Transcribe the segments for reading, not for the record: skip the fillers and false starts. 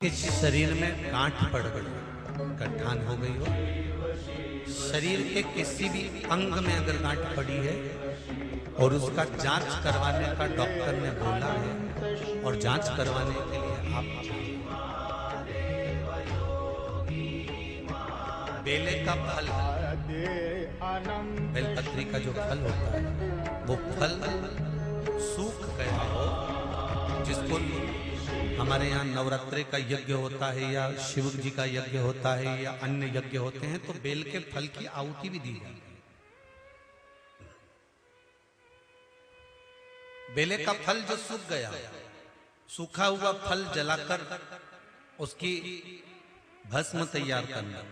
इस शरीर में गांठ पड़ गई, गठान हो गई हो, शरीर के किसी भी अंग में अगर गांठ पड़ी है और उसका जांच करवाने का डॉक्टर ने बोला है और जांच करवाने के लिए आप बेले का फल, बेलपत्री का जो फल होता है वो फल सूख गया हो, जिसको हमारे यहाँ नवरात्रि का यज्ञ होता है या शिव जी का यज्ञ होता है या अन्य यज्ञ होते हैं, तो बेल के फल की आहुति भी दी जाती है। बेले का फल जो सूख गया, सूखा हुआ फल जलाकर उसकी भस्म तैयार करना,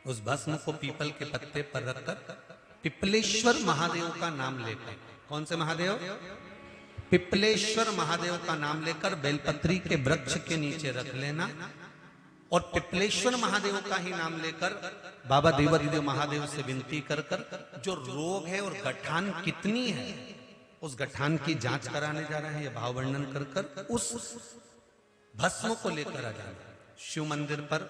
उस भस्म को पीपल के पत्ते पर रखकर पिपलेश्वर महादेव का नाम लेकर, कौन से महादेव? पिपलेश्वर महादेव का नाम लेकर बेलपत्री के वृक्ष के नीचे रख लेना और पिपलेश्वर महादेव का ही नाम लेकर बाबा देवादिदेव महादेव से विनती कर कर जो रोग है और गठान कितनी है उस गठान की जांच कराने जा रहे हैं, यह भाव वर्णन कर कर उस भस्म को लेकर आ जाना। शिव मंदिर पर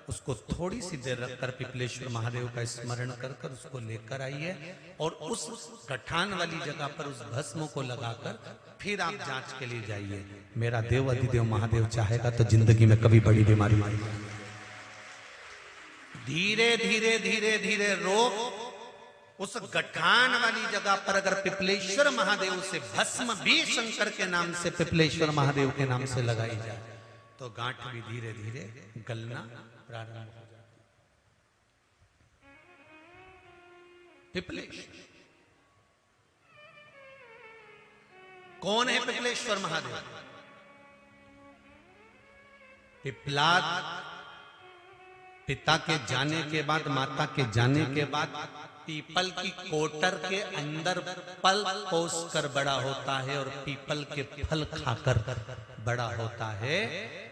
उसको थोड़ी सी देर रखकर पिपलेश्वर महादेव का स्मरण कर कर उसको लेकर आइए और उस गठान वाली जगह पर उस भस्म को लगाकर फिर आप जांच के लिए जाइए। मेरा देव अधिदेव महादेव चाहेगा तो जिंदगी में कभी बड़ी बीमारी नहीं। धीरे धीरे धीरे धीरे रोग उस गठान वाली जगह पर अगर पिपलेश्वर महादेव से भस्म भी शंकर के नाम से पिपलेश्वर महादेव के नाम से लगाई जाए तो गांठ भी धीरे धीरे गलना प्रारंभ हो जाती है। पिपलेश्वर कौन है? पिपलेश्वर महादेव। पिपलाद पिता के जाने के बाद, माता के जाने के बाद पीपल की कोटर के अंदर पल पोस कर बड़ा होता है और पीपल के फल खाकर बड़ा होता है।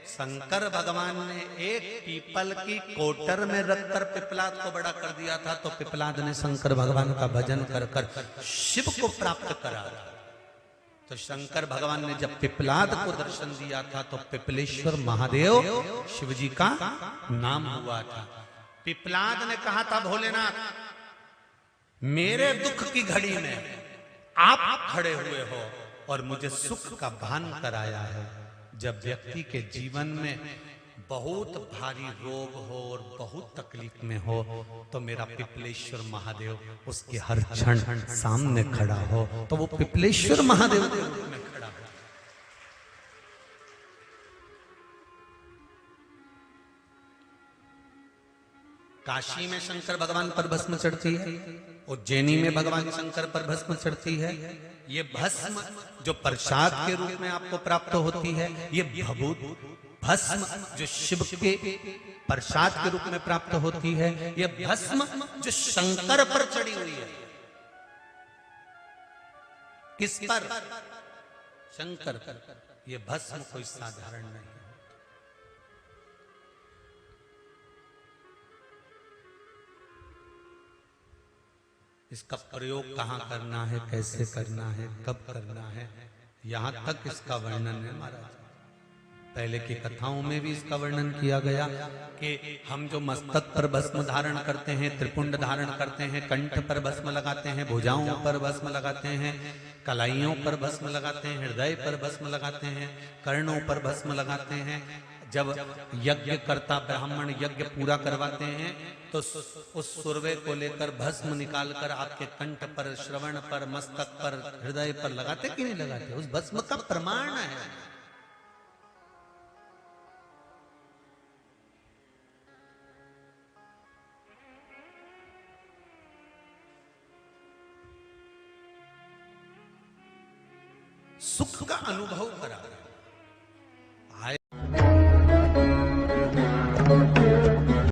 शंकर भगवान ने एक पीपल की कोटर में रखकर पिपलाद को बड़ा कर दिया था, तो पिपलाद ने शंकर भगवान का भजन कर कर शिव को प्राप्त करा। तो शंकर भगवान ने जब पिपलाद को दर्शन दिया था तो पिपलेश्वर महादेव शिव जी का नाम हुआ था। पिपलाद ने कहा था, भोलेनाथ मेरे दुख की घड़ी में आप खड़े हुए हो और मुझे सुख का भान कराया है। जब व्यक्ति के जीवन में बहुत भारी रोग हो और बहुत तकलीफ में हो तो मेरा पिपलेश्वर महादेव उसके हर क्षण सामने खड़ा हो, तो वो पिपलेश्वर महादेव के रूप में खड़ा हो। काशी में शंकर भगवान पर भस्म चढ़ती है, उज्जैनी में भगवान शंकर पर भस्म चढ़ती है। ये भस्म जो प्रसाद के रूप में आपको प्राप्त होती है, ये भभूत भस्म जो शिव के प्रसाद के रूप में प्राप्त होती है, ये भस्म जो शंकर पर चढ़ी हुई है। किस पर? शंकर पर। ये भस्म कोई साधारण नहीं है। इसका प्रयोग कहाँ करना है, कैसे करना है, कब करना है, यहां तक इसका वर्णन है महाराज। पहले की कथाओं में भी इसका वर्णन किया गया कि हम जो मस्तक पर भस्म धारण करते हैं, त्रिपुंड धारण करते हैं, कंठ पर भस्म लगाते हैं, भुजाओं पर भस्म लगाते हैं, कलाइयों पर भस्म लगाते हैं, हृदय पर भस्म लगाते हैं, कर्णों पर भस्म लगाते हैं। जब यज्ञ करता ब्राह्मण यज्ञ पूरा करवाते हैं तो उस सुरवे को लेकर भस्म निकालकर आपके कंठ पर, श्रवण पर, मस्तक पर, हृदय पर लगाते कि नहीं लगाते? उस भस्म का प्रमाण है। सुख का अनुभव करा।